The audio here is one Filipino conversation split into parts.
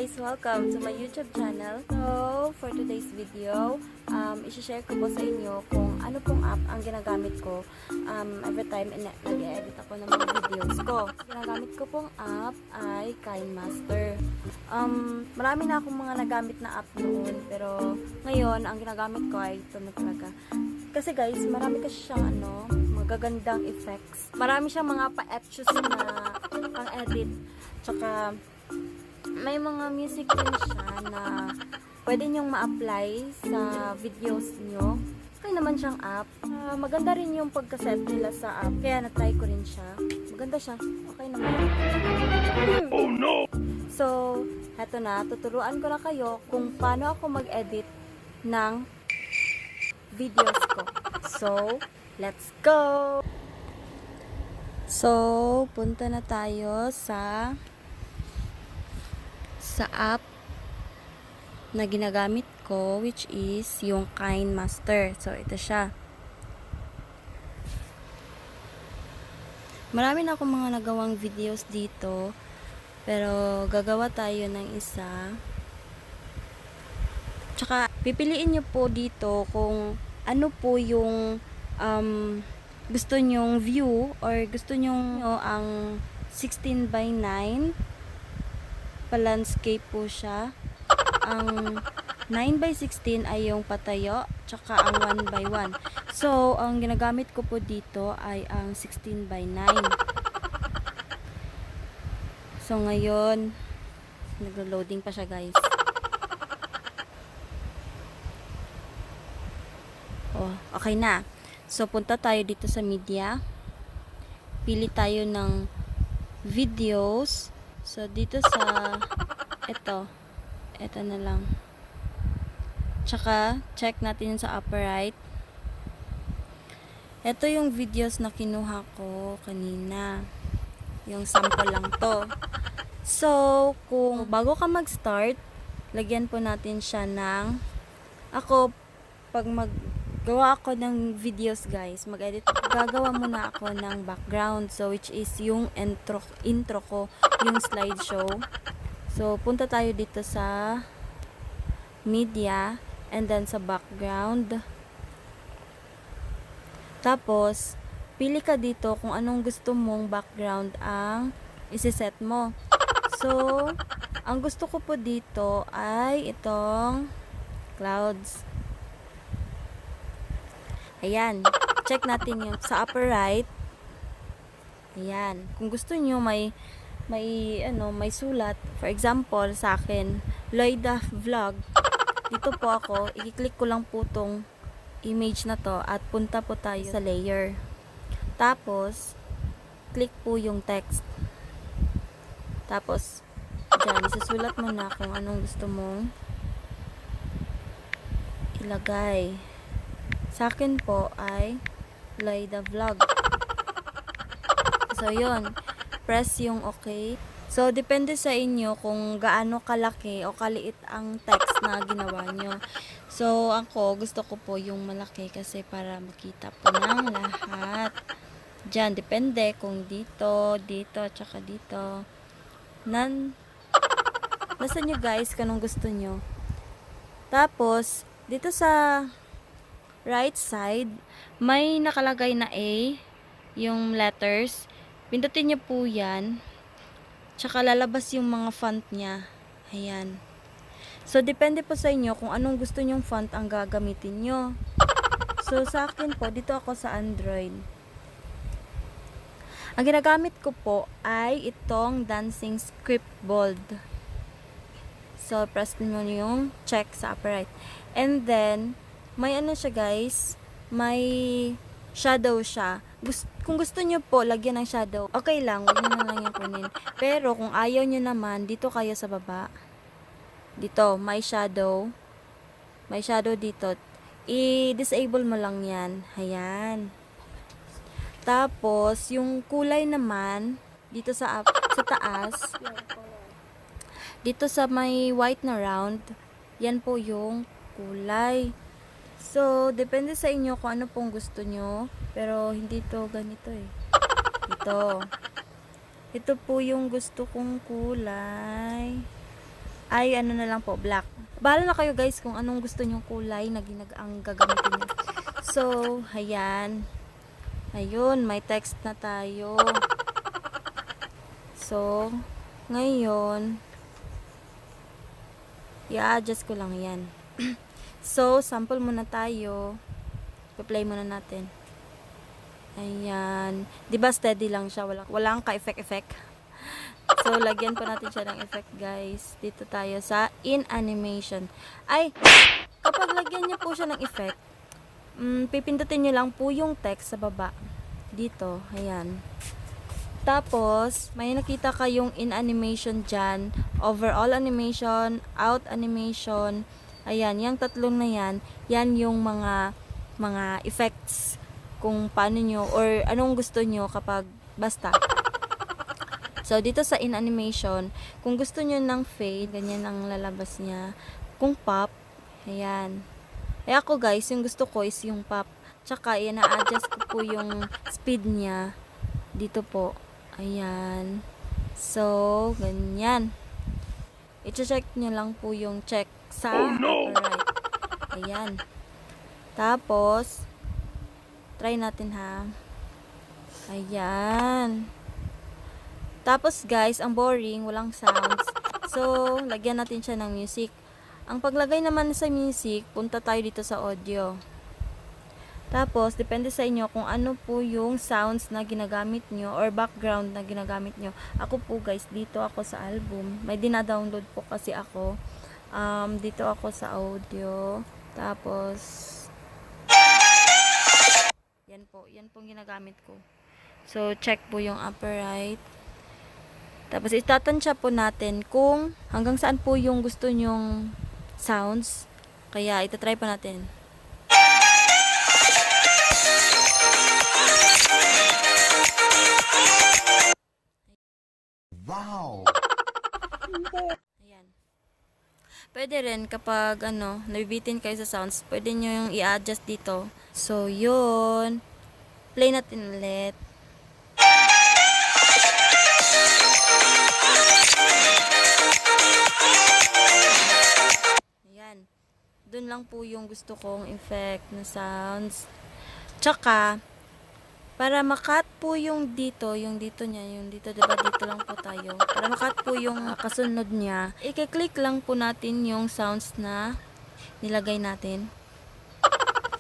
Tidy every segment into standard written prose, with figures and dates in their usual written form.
guys! Welcome to my YouTube channel. So, for today's video, isi-share ko po sa inyo kung ano pong app ang ginagamit ko every time nag-edit ako ng mga videos ko. Ginagamit ko pong app ay KineMaster. Marami na akong mga nagamit na app noon, pero ngayon, ang ginagamit ko ay ito na talaga. Kasi guys, marami kasi siyang magagandang effects. Marami siyang mga pa-etchos na pang-edit. Tsaka, may mga music din siya na pwede nyong ma-apply sa videos nyo. Okay naman siyang app. Maganda rin yung pagkaset nila sa app. Kaya na-try ko rin siya. Maganda siya. Okay naman. Oh no! So, heto na. Tuturuan ko na kayo kung paano ako mag-edit ng videos ko. So, let's go! So, punta na tayo sa app na ginagamit ko, which is yung KineMaster. So, ito siya. Marami na akong mga nagawang videos dito, pero gagawa tayo ng isa. Tsaka, pipiliin nyo po dito kung ano po yung gusto nyong view or gusto nyo ang 16 by 9 pa-landscape po siya. Ang 9 by 16 ay yung patayo, tsaka ang 1 by 1. So, ang ginagamit ko po dito ay ang 16 by 9. So, ngayon, naglo-loading pa siya guys. Oh, okay na. So, punta tayo dito sa media. Pili tayo ng videos. So, dito sa ito na lang. Tsaka, check natin yun sa upper right. Ito yung videos na kinuha ko kanina. Yung sample lang to. So, kung bago ka mag-start, lagyan po natin siya ng, pag gawa ako ng videos guys, mag-edit, gagawa muna ako ng background, so which is yung intro ko, yung slideshow. So, punta tayo dito sa media, and then sa background. Tapos, pili ka dito kung anong gusto mong background ang isi-set mo. So, ang gusto ko po dito ay itong clouds. Ayan. Check natin yung sa upper right. Ayan. Kung gusto nyo may sulat. For example, sa akin, Loida Vlog. Dito po ako, i-click ko lang po tong image na to at punta po tayo sa layer. Tapos, click po yung text. Tapos, dyan, isusulat mo na kung anong gusto mong ilagay. Sa akin po ay Loida Vlog. So, yun. Press yung okay. So, depende sa inyo kung gaano kalaki o kaliit ang text na ginawa nyo. So, ako, gusto ko po yung malaki kasi para makita po ng lahat. Diyan, depende kung dito, tsaka dito. Nasa nyo guys, kung anong gusto nyo. Tapos, dito sa right side, may nakalagay na A, yung letters. Pindutin nyo po yan. Tsaka lalabas yung mga font niya. Ayan. So, depende po sa inyo kung anong gusto nyong font ang gagamitin nyo. So, sa akin po, dito ako sa Android. Ang ginagamit ko po ay itong Dancing Script Bold. So, press mo yung check sa upper right. And then, may siya guys, may shadow siya. Kung gusto nyo po, lagyan ng shadow, okay lang, huwag nyo na lang yung kunin. Pero, kung ayaw nyo naman, dito kayo sa baba. Dito, may shadow. May shadow dito. I-disable mo lang yan. Ayan. Tapos, yung kulay naman, dito sa taas, dito sa may white na round, yan po yung kulay. So, depende sa inyo kung ano pong gusto nyo. Pero, hindi to ganito eh. Ito. Ito po yung gusto kong kulay. ay ano na lang po, black. Bahala na kayo guys kung anong gusto nyong kulay na ang gagamitin nyo. So, ayan. Ayun, may text na tayo. So, ngayon, i-adjust ko lang yan. So, sample muna tayo. Pa-play muna natin. Ayan. Diba steady lang siya? Walang ka-effect-effect. So, lagyan pa natin siya ng effect, guys. Dito tayo sa in animation. Ay, kapag lagyan niyo po siya ng effect, pipindutin niyo lang po yung text sa baba. Dito. Ayan. Tapos, may nakita kayong in animation dyan. Overall animation, out animation. Ayan, yung tatlong na yan, yan yung mga effects kung paano nyo or anong gusto nyo kapag basta. So, dito sa in animation, kung gusto nyo ng fade, ganyan ang lalabas niya. Kung pop, ayan. Eh ako guys, yung gusto ko is yung pop. Tsaka, na-adjust ko po yung speed niya. Dito po. Ayan. So, ganyan. I-check nyo lang po yung check sa upper right. Ayan. Tapos, try natin ha. Ayan. Tapos guys, ang boring, walang sounds. So, lagyan natin siya ng music. Ang paglagay naman sa music, punta tayo dito sa audio. Tapos, depende sa inyo kung ano po yung sounds na ginagamit nyo or background na ginagamit nyo. Ako po guys, dito ako sa album. May dina-download po kasi ako. Dito ako sa audio. Tapos, yan pong ginagamit ko. So, check po yung upper right. Tapos, itatansya po natin kung hanggang saan po yung gusto nyong sounds. Kaya, itatry pa natin. Wow! Ayan. Pwede rin kapag nabibitin kayo sa sounds, pwede nyo yung i-adjust dito. So, yun. Play natin ulit. Ayan. Dun lang po yung gusto kong effect na sounds. Tsaka, para makat po yung dito niya, yung dito, diba, dito lang po tayo. Para makat po yung kasunod niya, i-click lang po natin yung sounds na nilagay natin.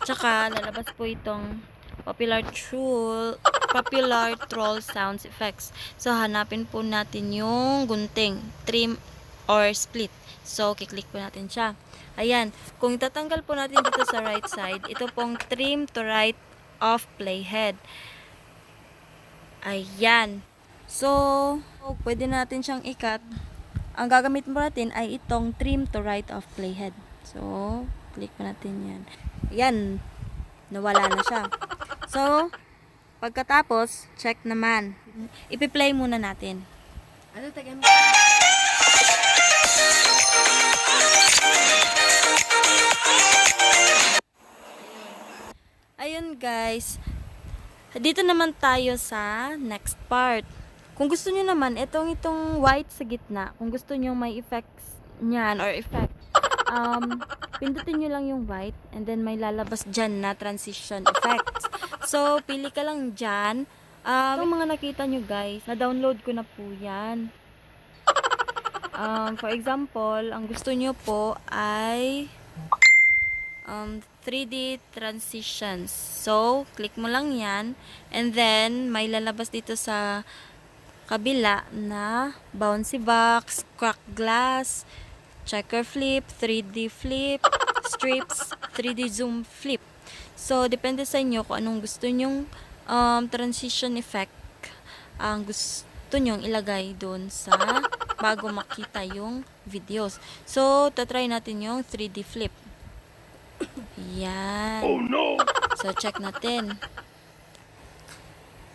Tsaka, lalabas po itong popular troll sounds effects. So, hanapin po natin yung gunting, trim, or split. So, kiklik po natin siya. Ayan, kung itatanggal po natin dito sa right side, ito pong trim to right of playhead. Ayan. So, pwede natin siyang i-cut. Ang gagamit mo natin ay itong trim to right of playhead. So, click po natin yan. Ayan. Nawala na siya. So, pagkatapos, check naman. Ipi-play muna natin. Ano tagan? Ayun guys, dito naman tayo sa next part. Kung gusto nyo naman, itong white sa gitna, kung gusto nyo may effects nyan or effect, pindutin nyo lang yung white and then may lalabas dyan na transition effects. So, pili ka lang dyan. Itong mga nakita nyo guys, na-download ko na po yan. For example, ang gusto nyo po ay 3D transitions. So, click mo lang yan. And then, may lalabas dito sa kabila na bouncy box, crack glass, checker flip, 3D flip, strips, 3D zoom flip. So, depende sa inyo kung anong gusto nyong transition effect ang gusto nyong ilagay doon sa bago makita yung videos. So, tatry natin yung 3D flip. Yan. Oh no! So, check natin.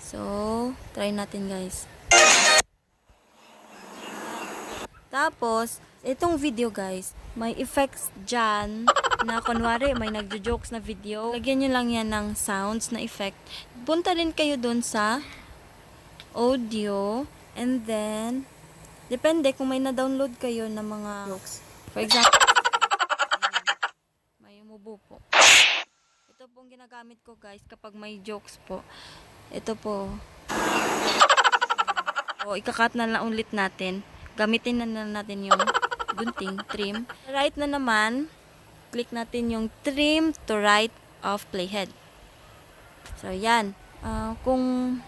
So, try natin guys. Tapos, itong video guys, may effects dyan na kunwari may nagjo-jokes na video. Lagyan nyo lang yan ng sounds na effect. Punta rin kayo dun sa audio and then Depende kung may na-download kayo ng mga jokes. For example, may umubo po. Ito pong ginagamit ko guys kapag may jokes po. Ito po. O, ikakat na lang ulit natin. Gamitin na natin yung gunting, trim. Right na naman, click natin yung trim to right of playhead. So, yan. Kung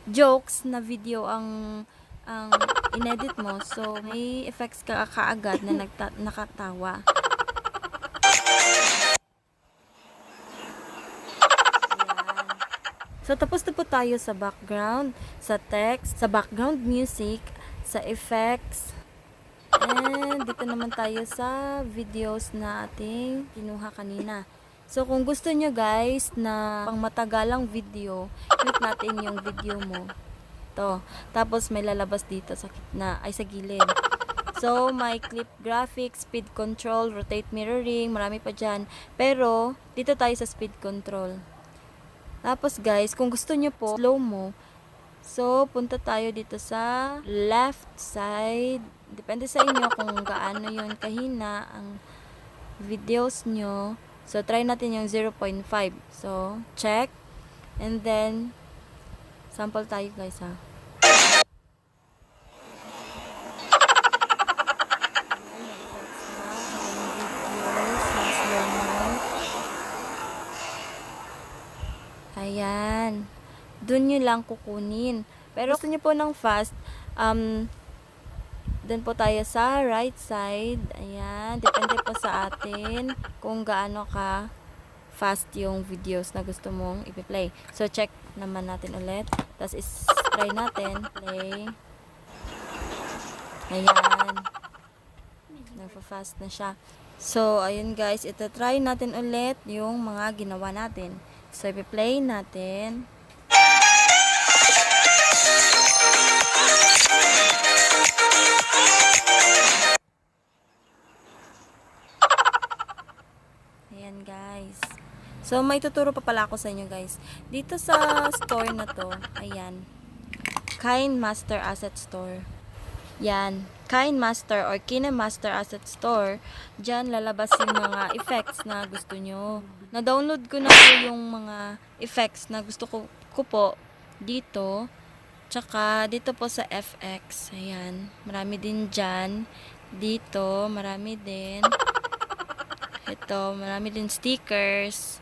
jokes na video ang inedit mo, so may effects ka kaagad na nakatawa. So, tapos na po tayo sa background, sa text, sa background music, sa effects. And dito naman tayo sa videos na ating kinuha kanina. So, kung gusto nyo guys na pang matagalang video, click natin yung video mo. To. Tapos may lalabas dito sa gitna, ay sa gilid. So, may clip graphics, speed control, rotate mirroring, marami pa dyan. Pero, dito tayo sa speed control. Tapos guys, kung gusto nyo po, slow mo. So, punta tayo dito sa left side. Depende sa inyo kung gaano yun kahina ang videos nyo. So, try natin yung 0.5. So, check. And then, sample tayo guys ha. Ayan. Doon nyo lang kukunin. Pero gusto nyo po ng fast, doon po tayo sa right side. Ayan. Depende po sa atin kung gaano ka fast yung videos na gusto mong i-play. So, check naman natin ulit. Tapos, try natin. Play. Ayan. Nagpa-fast na siya. So, ayun guys. Ito, try natin ulit yung mga ginawa natin. So, i-play natin. Ayan, guys. So, may tuturo pa pala ako sa inyo, guys. Dito sa store na to, ayan. KineMaster Asset Store. Yan. KineMaster or KineMaster Asset Store. Diyan lalabas yung mga effects na gusto nyo. Na-download ko na po yung mga effects na gusto ko po dito. Tsaka dito po sa FX. Ayan. Marami din dyan. Dito, marami din. Ito, marami din stickers.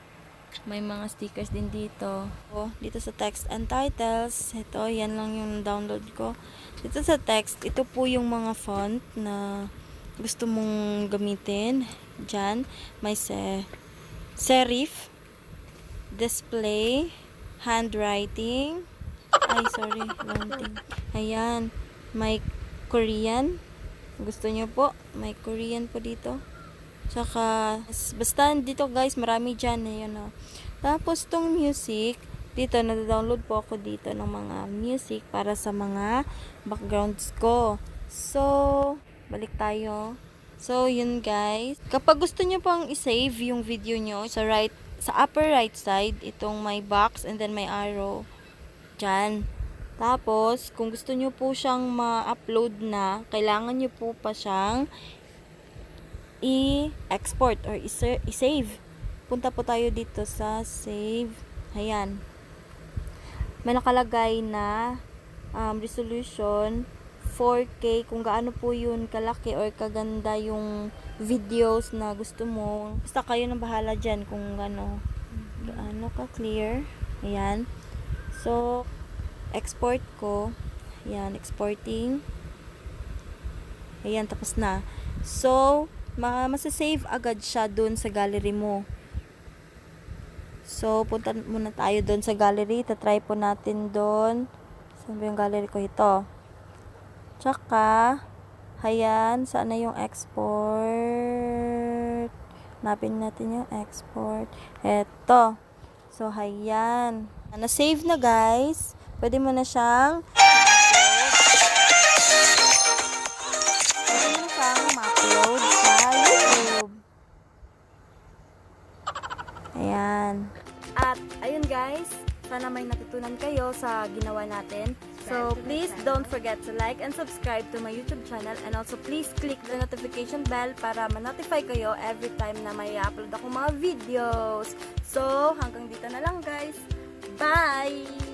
May mga stickers din dito. Dito sa text and titles. Ito, yan lang yung download ko. Dito sa text, ito po yung mga font na gusto mong gamitin. Diyan, may serif, display, handwriting. Ay, sorry, wrong thing. Ayan, may Korean. Gusto nyo po, may Korean po dito. Tsaka, basta dito guys, marami dyan. Ayan, oh. Tapos, tong music, dito, nadadownload po ako dito ng mga music para sa mga backgrounds ko. So, balik tayo. So, yun guys. Kapag gusto nyo pang i-save yung video nyo, sa upper right side, itong may box and then may arrow. Dyan. Tapos, kung gusto nyo po siyang ma-upload na, kailangan nyo po pa siyang i-export or i-save. Punta po tayo dito sa save. Ayan. May nakalagay na resolution 4K, kung gaano po yun kalaki or kaganda yung videos na gusto mo. Basta kayo nang bahala dyan kung gaano ka clear. Ayan. So, export ko. Ayan, exporting. Ayan, tapos na. So, masasave agad siya dun sa gallery mo. So, punta muna tayo dun sa gallery. Tatry po natin dun. Saan ba yung gallery ko? Ito. Tsaka, ayan, saan na yung export? Hanapin natin yung export. Eto. So, ayan. Na-save na guys. Pwede mo na siyang ma-upload sa YouTube. Ayan. At, ayun guys. Sana may natutunan kayo sa ginawa natin. So, please don't forget to like and subscribe to my YouTube channel, and also please click the notification bell para ma-notify kayo every time na may upload ako mga videos. So, hanggang dito na lang guys. Bye!